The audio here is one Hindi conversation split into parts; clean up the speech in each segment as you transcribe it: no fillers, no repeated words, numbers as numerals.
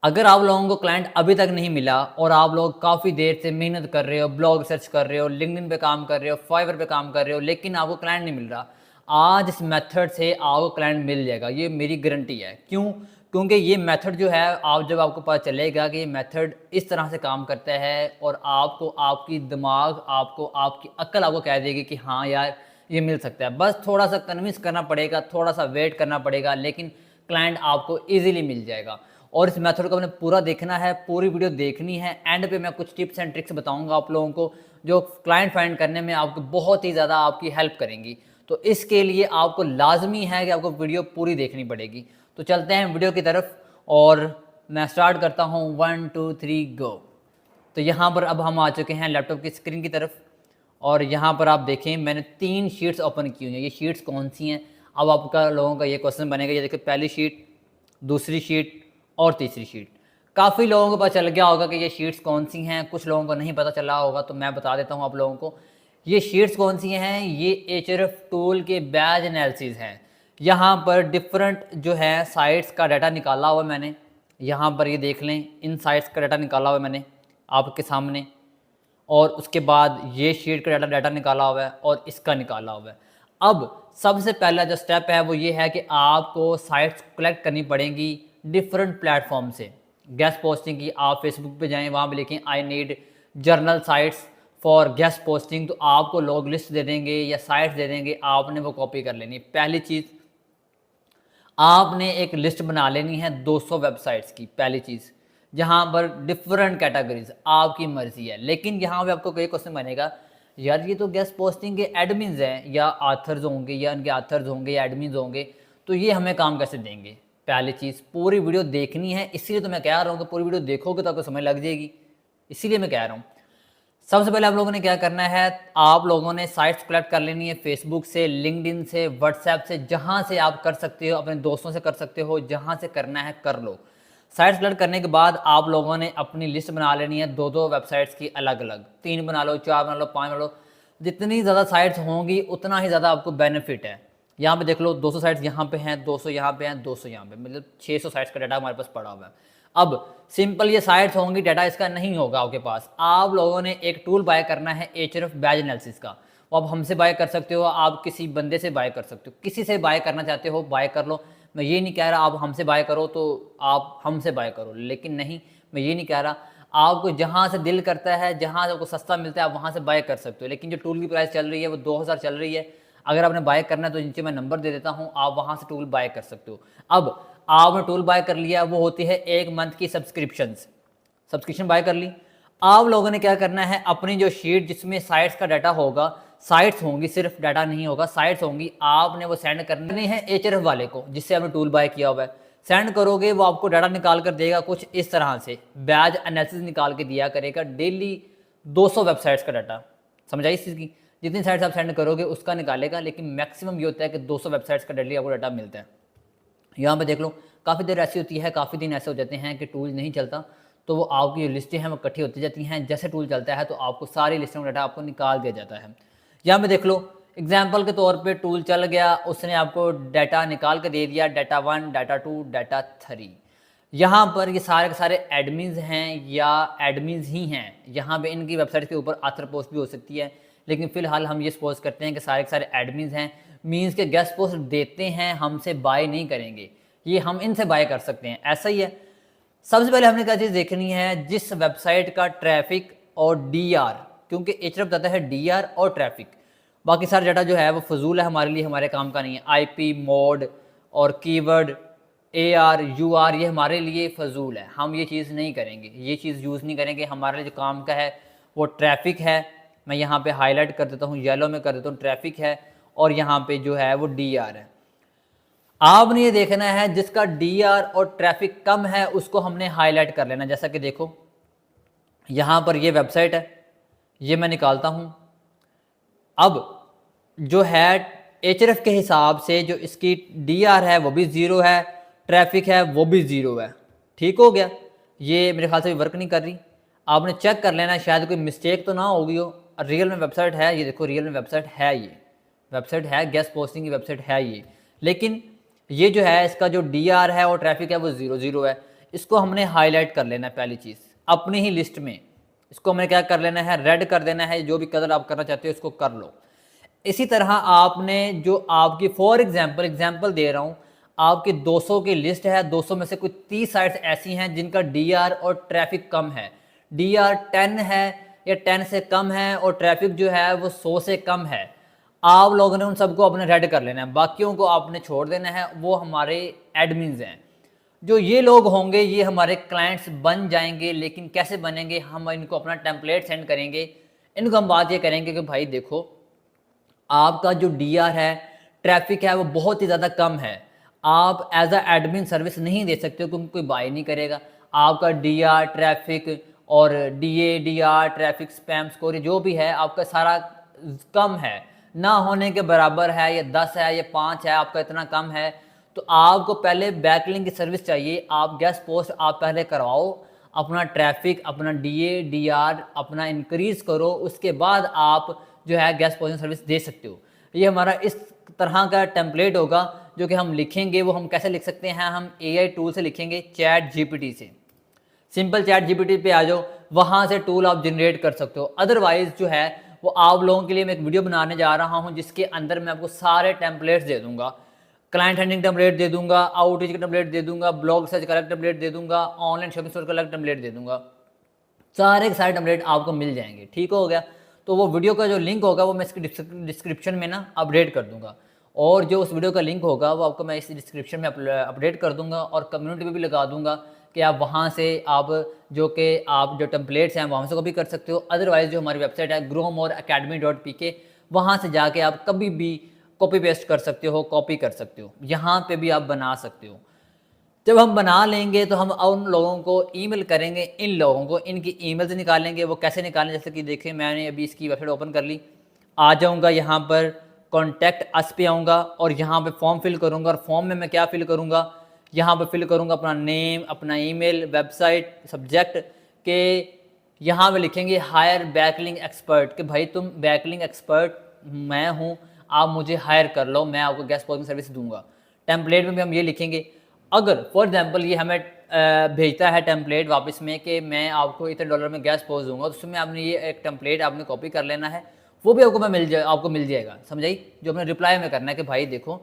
अगर आप लोगों को क्लाइंट अभी तक नहीं मिला और आप लोग काफ़ी देर से मेहनत कर रहे हो, ब्लॉग सर्च कर रहे हो, लिंक्डइन पे काम कर रहे हो, फाइवर पे काम कर रहे हो, लेकिन आपको क्लाइंट नहीं मिल रहा, आज इस मेथड से आपको क्लाइंट मिल जाएगा, ये मेरी गारंटी है। क्यों? क्योंकि ये मेथड जो है, आप जब आपको पता चलेगा कि ये मेथड इस तरह से काम करता है और आपको आपकी दिमाग आपको आपकी अक्ल आपको कह देगी कि हाँ यार ये मिल सकता है। बस थोड़ा सा कन्विंस करना पड़ेगा, थोड़ा सा वेट करना पड़ेगा, लेकिन क्लाइंट आपको ईजिली मिल जाएगा। और इस मेथड को आपने पूरा देखना है, पूरी वीडियो देखनी है। एंड पे मैं कुछ टिप्स एंड ट्रिक्स बताऊंगा आप लोगों को, जो क्लाइंट फाइंड करने में आपको बहुत ही ज़्यादा आपकी हेल्प करेंगी। तो इसके लिए आपको लाजमी है कि आपको वीडियो पूरी देखनी पड़ेगी। तो चलते हैं वीडियो की तरफ और मैं स्टार्ट करता हूँ। 1 2 3 गो। तो यहाँ पर अब हम आ चुके हैं लैपटॉप की स्क्रीन की तरफ और यहाँ पर आप देखें मैंने 3 शीट्स ओपन की हुई हैं। ये शीट्स कौन सी हैं? अब आपका लोगों का ये क्वेश्चन बनेगा। ये देखिए, पहली शीट, दूसरी शीट और तीसरी शीट। काफ़ी लोगों को पता चल गया होगा कि ये शीट्स कौन सी हैं, कुछ लोगों को नहीं पता चला होगा, तो मैं बता देता हूँ आप लोगों को ये शीट्स कौन सी हैं। ये एचआरएफ टूल के बैच एनालिसिस हैं। यहाँ पर डिफरेंट जो है साइट्स का डाटा निकाला हुआ है मैंने। यहाँ पर ये देख लें, इन साइट्स का डाटा निकाला हुआ है मैंने आपके सामने, और उसके बाद ये शीट का डाटा निकाला हुआ है और इसका निकाला हुआ है। अब सबसे पहला जो स्टेप है वो ये है कि आपको साइट्स कलेक्ट करनी पड़ेंगी डिफरेंट प्लेटफॉर्म से। गेस्ट पोस्टिंग की आप फेसबुक पे जाएं, वहाँ पे लिखें I need journal sites for guest posting, तो आपको लोग लिस्ट दे देंगे या साइट्स दे देंगे, आपने वो कॉपी कर लेनी। पहली चीज़, आपने एक लिस्ट बना लेनी है 200 वेबसाइट्स की। पहली चीज़, जहाँ पर डिफरेंट कैटेगरीज, आपकी मर्जी है। लेकिन यहाँ पे आपको कोई क्वेश्चन बनेगा, यार ये तो गेस्ट पोस्टिंग के एडमिन्स हैं या आथर्स होंगे या इनके आथर्स होंगे या एडमिन्स होंगे, तो ये हमें काम कैसे देंगे? पहली चीज़, पूरी वीडियो देखनी है, इसीलिए तो मैं कह रहा हूँ कि पूरी वीडियो देखोगे तो आपको समझ लग जाएगी, इसीलिए मैं कह रहा हूँ। सबसे पहले आप लोगों ने क्या करना है, आप लोगों ने साइट्स कलेक्ट कर लेनी है फेसबुक से, लिंक्डइन से, व्हाट्सएप से, जहां से आप कर सकते हो, अपने दोस्तों से कर सकते हो, जहां से करना है कर लो। साइट्स कलेक्ट करने के बाद आप लोगों ने अपनी लिस्ट बना लेनी है 2-2 वेबसाइट्स की अलग अलग। 3 बना लो, 4 बना लो, 5 बना लो। जितनी ज़्यादा साइट्स होंगी उतना ही ज़्यादा आपको बेनिफिट है। यहाँ पे देख लो, 200 साइट्स यहाँ पे हैं, 200 यहाँ पे हैं, 200 यहाँ पे, मतलब 600 साइट्स का डाटा हमारे पास पड़ा हुआ है। अब सिंपल ये साइट्स होंगी, डाटा इसका नहीं होगा आपके पास। आप लोगों ने एक टूल बाय करना है एचआरएफ बैच एनालिसिस का। वो आप हमसे बाय कर सकते हो, आप किसी बंदे से बाय कर सकते हो, किसी से बाय करना चाहते हो बाय कर लो। मैं ये नहीं कह रहा आप हमसे बाय करो तो आप हमसे बाय करो, लेकिन नहीं, मैं ये नहीं कह रहा। आपको जहाँ से दिल करता है, जहाँ से आपको सस्ता मिलता है, आप वहाँ से बाय कर सकते हो। लेकिन जो टूल की प्राइस चल रही है वो 2000 चल रही है। अगर आपने बाय करना है तो नीचे मैं नंबर दे देता हूँ, आप वहाँ से टूल बाय कर सकते हो। अब आपने टूल बाय कर लिया, वो होती है 1 मंथ की सब्सक्रिप्शन बाय कर ली। आप लोगों ने क्या करना है, अपनी जो शीट जिसमें साइट्स का डाटा होगा, साइट्स होंगी, सिर्फ डाटा नहीं होगा, साइट्स होंगी, आपने वो सेंड करनी है एचआरएफ वाले को जिससे आपने टूल बाय किया हुआ है। सेंड करोगे, वो आपको डाटा निकाल कर देगा कुछ इस तरह से, बैच एनालिसिस निकाल के दिया करेगा डेली 200 वेबसाइट्स का डाटा। समझ आई इस चीज़ की? जितनी साइट्स आप सेंड करोगे उसका निकालेगा, लेकिन मैक्सिमम ये होता है कि 200 वेबसाइट्स का डेली आपको डाटा मिलता है। यहाँ पे देख लो, काफ़ी देर ऐसी होती है, काफ़ी दिन ऐसे हो जाते हैं कि टूल नहीं चलता, तो वो आपकी जो लिस्टें हैं वो इकट्ठी होती जाती हैं। जैसे टूल चलता है तो आपको सारी लिस्टों का डाटा आपको निकाल दिया जाता है। यहाँ पे देख लो, एग्जाम्पल के तौर पे टूल चल गया, उसने आपको डाटा निकाल के दे दिया, डाटा 1, डाटा 2, डाटा 3। यहाँ पर ये सारे के सारे एडमिन्स हैं या एडमिन्स ही हैं। यहाँ पे इनकी वेबसाइट के ऊपर आथर पोस्ट भी हो सकती है, लेकिन फिलहाल हम ये सपोज करते हैं कि सारे के सारे एडमिन्स हैं। मीन्स के गेस्ट पोस्ट देते हैं, हमसे बाय नहीं करेंगे, ये हम इनसे बाय कर सकते हैं, ऐसा ही है। सबसे पहले हमने क्या चीज़ देखनी है, जिस वेबसाइट का ट्रैफिक और डीआर, क्योंकि एचआरएफ बताता है डीआर और ट्रैफिक, बाकी सारा डाटा जो है वो फजूल है, हमारे लिए, हमारे काम का नहीं है। आईपी, मोड और कीवर्ड, एआर, यूआर, ये हमारे लिए फजूल है, हम ये चीज़ नहीं करेंगे, ये चीज़ यूज़ नहीं करेंगे। हमारे लिए जो काम का है वो ट्रैफिक है। मैं यहाँ पे हाईलाइट कर देता हूँ, येलो में कर देता हूँ, ट्रैफिक है, और यहाँ पे जो है वो डीआर है। आपने ये देखना है जिसका डीआर और ट्रैफिक कम है उसको हमने हाईलाइट कर लेना। जैसा कि देखो, यहाँ पर ये वेबसाइट है, ये मैं निकालता हूँ। अब जो है एचआरएफ के हिसाब से जो इसकी डीआर है वो भी 0 है, ट्रैफिक है वो भी 0 है। ठीक हो गया? ये मेरे ख्याल से वर्क नहीं कर रही, आपने चेक कर लेना, शायद कोई मिस्टेक तो ना होगी हो। रियल में वेबसाइट है, ये देखो रियल में वेबसाइट है, ये वेबसाइट है, गेस्ट पोस्टिंग की वेबसाइट है ये। लेकिन ये जो है इसका जो डीआर है और ट्रैफिक है वो 0 0 है। इसको हमने हाईलाइट कर लेना है पहली चीज़ अपनी ही लिस्ट में। इसको हमें क्या कर लेना है, रेड कर देना है, जो भी कलर आप करना चाहते हो इसको कर लो। इसी तरह आपने जो आपकी फॉर एग्जाम्पल दे रहा हूँ, आपकी 200 की लिस्ट है, 200 में से कुछ 30 साइट्स ऐसी हैं जिनका डीआर और ट्रैफिक कम है, डीआर 10 है या 10 से कम है और ट्रैफिक जो है वो 100 से कम है। आप लोगों ने उन सबको अपने रेड कर लेना है, बाकियों को आपने छोड़ देना है, वो हमारे एडमिन्स हैं। जो ये लोग होंगे ये हमारे क्लाइंट्स बन जाएंगे, लेकिन कैसे बनेंगे, हम इनको अपना टेम्पलेट सेंड करेंगे, इनको हम बात ये करेंगे कि भाई देखो आपका जो डीआर है, ट्रैफिक है वो बहुत ही ज़्यादा कम है, आप एज अ एडमिन सर्विस नहीं दे सकते हो क्योंकि कोई बाय नहीं करेगा। आपका डीआर ट्रैफिक और DA DR traffic spam score जो भी है आपका सारा कम है, ना होने के बराबर है, या 10 है या 5 है, आपका इतना कम है। तो आपको पहले बैकलिंक की सर्विस चाहिए। आप गेस्ट पोस्ट आप पहले करवाओ, अपना ट्रैफिक अपना डीए डीआर अपना इंक्रीज करो, उसके बाद आप जो है गेस्ट पोस्टिंग सर्विस दे सकते हो। ये हमारा इस तरह का टेम्पलेट होगा जो कि हम लिखेंगे। वो हम कैसे लिख सकते हैं, हम एआई टूल से लिखेंगे, चैट जीपीटी से। सिंपल चैट जीपीटी पे आ जाओ, वहाँ से टूल आप जनरेट कर सकते हो। अदरवाइज जो है वो आप लोगों के लिए मैं एक वीडियो बनाने जा रहा हूँ जिसके अंदर मैं आपको सारे टेम्पलेट्स दे दूंगा। क्लाइंट हैंडलिंग टेम्पलेट दे दूंगा, आउटरीच का टेम्पलेट दे दूंगा, ब्लॉग सर्च का अलग टेम्पलेट दे दूंगा, ऑनलाइन शॉपिंग स्टोर का अलग टेम्पलेट दे दूंगा। सारे के सारे टेम्पलेट आपको मिल जाएंगे। ठीक हो गया। तो वो वीडियो का जो लिंक होगा वो मैं इसके डिस्क्रिप्शन में ना अपडेट कर दूंगा, और जो उस वीडियो का लिंक होगा वो आपको मैं इस डिस्क्रिप्शन में अपडेट कर दूंगा, और कम्युनिटी में भी लगा दूंगा कि आप वहाँ से आप जो टेम्पलेट्स हैं वहाँ से कॉपी कर सकते हो। अदरवाइज जो हमारी वेबसाइट है growmoreacademy.pk, वहाँ से जाके आप कभी भी कॉपी पेस्ट कर सकते हो, कॉपी कर सकते हो, यहाँ पे भी आप बना सकते हो। जब हम बना लेंगे तो हम उन लोगों को ईमेल करेंगे, इन लोगों को इनकी ईमेल से निकालेंगे। वो कैसे निकालें, जैसे कि देखें मैंने अभी इसकी वेबसाइट ओपन कर ली, आ जाऊँगा यहाँ पर कॉन्टैक्ट अस पे आऊँगा और यहाँ पे फॉर्म फिल करूँगा। और फॉर्म में मैं क्या फिल करूँगा, यहाँ पे फिल करूँगा अपना नेम, अपना ईमेल, वेबसाइट, सब्जेक्ट के यहाँ पे लिखेंगे हायर बैकलिंक एक्सपर्ट, कि भाई तुम बैकलिंक एक्सपर्ट मैं हूँ, आप मुझे हायर कर लो, मैं आपको गेस्ट पोस्टिंग सर्विस दूंगा। टेम्पलेट में भी हम ये लिखेंगे। अगर फॉर एग्जांपल ये हमें भेजता है टेम्पलेट वापस में कि मैं आपको इतने डॉलर में गेस्ट पोस्ट दूंगा, तो उसमें आपने ये एक टेम्पलेट आपने कॉपी कर लेना है, वो भी आपको मिल जाएगा। समझाई, जो अपने रिप्लाई में करना है कि भाई देखो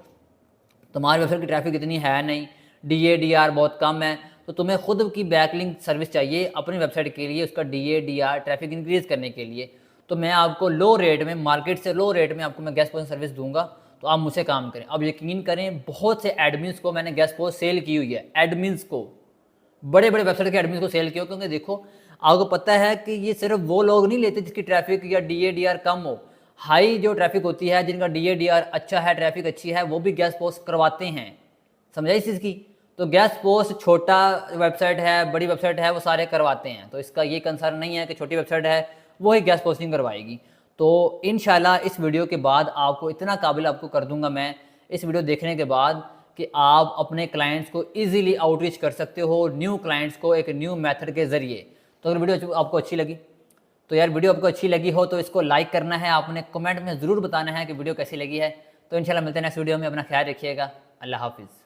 तुम्हारी वेबसाइट की ट्रैफिक इतनी है नहीं, डीए डीआर बहुत कम है, तो तुम्हें खुद की बैकलिंक सर्विस चाहिए अपनी वेबसाइट के लिए, उसका डीए डीआर ट्रैफिक इंक्रीज करने के लिए, तो मैं आपको लो रेट में, मार्केट से लो रेट में आपको मैं गेस्ट पोस्ट सर्विस दूंगा, तो आप मुझसे काम करें। अब यकीन करें बहुत से एडमिन्स को मैंने गेस्ट पोस्ट सेल की हुई है, एडमिन्स को, बड़े बड़े वेबसाइट के एडमिन्स को सेल किया, क्योंकि देखो आपको पता है कि ये सिर्फ वो लोग नहीं लेते जिसकी ट्रैफिक या डीए डीआर कम हो, हाई जो ट्रैफिक होती है, जिनका डीए डीआर अच्छा है, ट्रैफिक अच्छी है, वो भी गेस्ट पोस्ट करवाते हैं। समझाई इस चीज़ की। तो गेस्ट पोस्ट छोटा वेबसाइट है, बड़ी वेबसाइट है, वो सारे करवाते हैं, तो इसका ये कंसर्न नहीं है कि छोटी वेबसाइट है वो ही गेस्ट पोस्टिंग करवाएगी। तो इंशाल्लाह इस वीडियो के बाद आपको इतना काबिल आपको कर दूंगा मैं, इस वीडियो देखने के बाद, कि आप अपने क्लाइंट्स को इजीली आउटरीच कर सकते हो, न्यू क्लाइंट्स को एक न्यू मेथड के ज़रिए। तो अगर वीडियो आपको अच्छी लगी, तो यार वीडियो आपको अच्छी लगी हो तो इसको लाइक करना है, आपने कमेंट में ज़रूर बताना है कि वीडियो कैसी लगी है। तो इंशाल्लाह मिलते हैं नेक्स्ट वीडियो में, अपना ख्याल रखिएगा। अल्लाह हाफिज़।